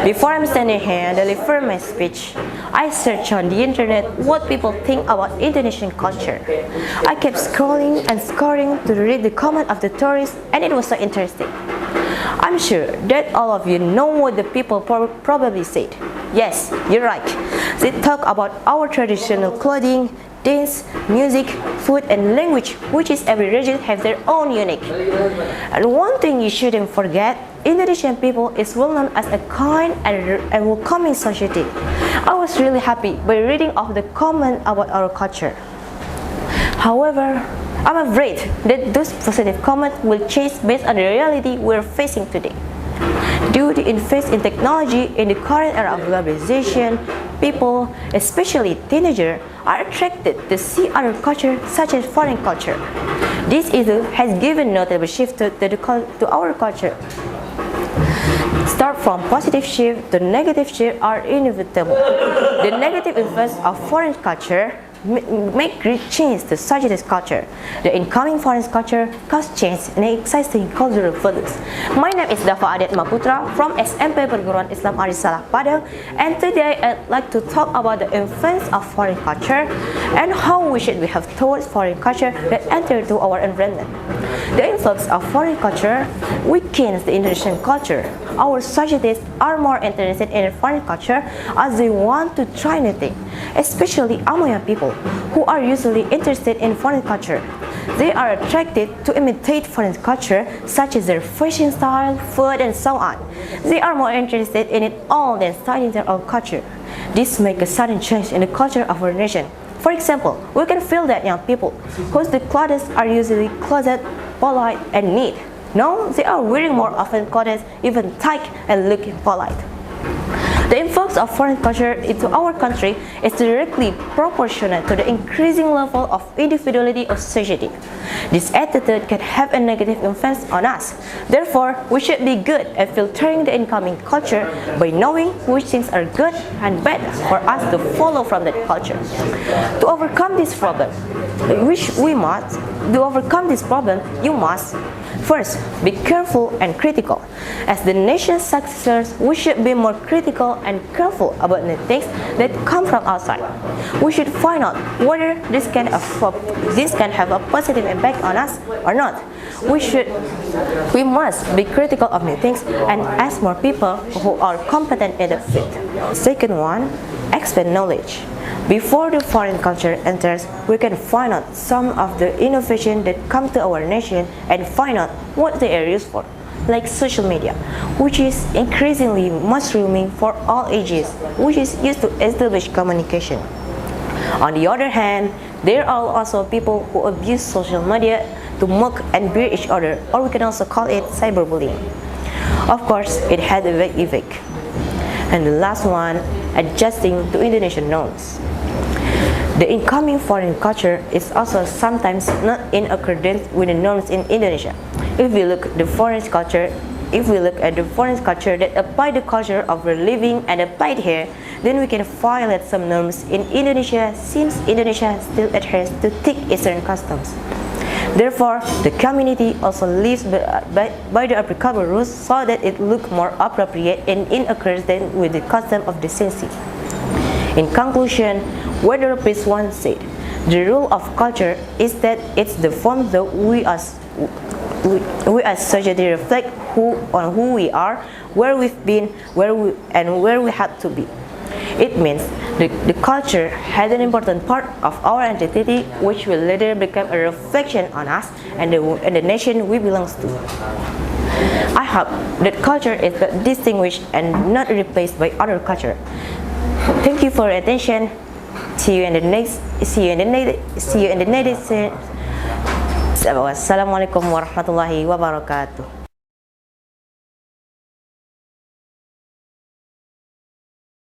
Before I'm standing here and deliver my speech, I searched on the internet what people think about Indonesian culture. I kept scrolling and scrolling to read the comment of the tourists, and it was so interesting. I'm sure that all of you know what the people probably said. Yes, you're right. They talk about our traditional clothing, dance, music, food, and language, which is every region has their own unique. And one thing you shouldn't forget, Indonesian people is well known as a kind and welcoming society. I was really happy by reading of the comment about our culture. However, I'm afraid that those positive comments will change based on the reality we're facing today. Due to invest in technology in the current era of globalization, people, especially teenagers, are attracted to see other cultures such as foreign culture. This issue has given notable shift to our culture. Start from positive shift to negative shift are inevitable. The negative influence of foreign culture make great change to society's culture. The incoming foreign culture cause change in existing cultural values. My name is Daffa Adyatma Putra from Smp Perguruan Islam Risalah, Padang, and today I'd like to talk about the influence of foreign culture and how we should behave towards foreign culture that enter into our environment. The influx of foreign culture weakens the Indonesian culture. Our societies are more interested in foreign culture as they want to try new things, especially among young people who are usually interested in foreign culture. They are attracted to imitate foreign culture such as their fashion style, food, and so on. They are more interested in it all than studying their own culture. This makes a sudden change in the culture of our nation. For example, we can feel that young people whose clothes are usually closet, polite, and neat. Now they are wearing more often clothes, even tight and looking polite. The influx of foreign culture into our country is directly proportional to the increasing level of individuality of society. This attitude can have a negative influence on us. Therefore, we should be good at filtering the incoming culture by knowing which things are good and bad for us to follow from that culture. To overcome this problem, you must first, be careful and critical. As the nation's successors, we should be more critical and careful about the things that come from outside. We should find out whether this can have a positive impact on us or not. We must be critical of new things and ask more people who are competent in the field. Second one, expand knowledge. Before the foreign culture enters, we can find out some of the innovation that come to our nation and find out what they are used for, like social media, which is increasingly mushrooming for all ages, which is used to establish communication. On the other hand, there are also people who abuse social media to mock and beat each other, or we can also call it cyberbullying. Of course, it had a big effect. And the last one, adjusting to Indonesian norms. The incoming foreign culture is also sometimes not in accordance with the norms in Indonesia. If we look at the foreign culture that apply the culture of our living and applied here, then we can violate some norms in Indonesia since Indonesia still adheres to thick Eastern customs. Therefore, the community also lives by the applicable rules so that it looks more appropriate and in accordance with the custom of decency. In conclusion, whether Prince once said, the rule of culture is that it's the form that we as society reflect who we are, where we've been, where we have to be. It means the culture has an important part of our identity, which will later become a reflection on us and the nation we belong to. I hope that culture is distinguished and not replaced by other culture. Thank you for your attention. See you in the next. Assalamualaikum warahmatullahi wabarakatuh.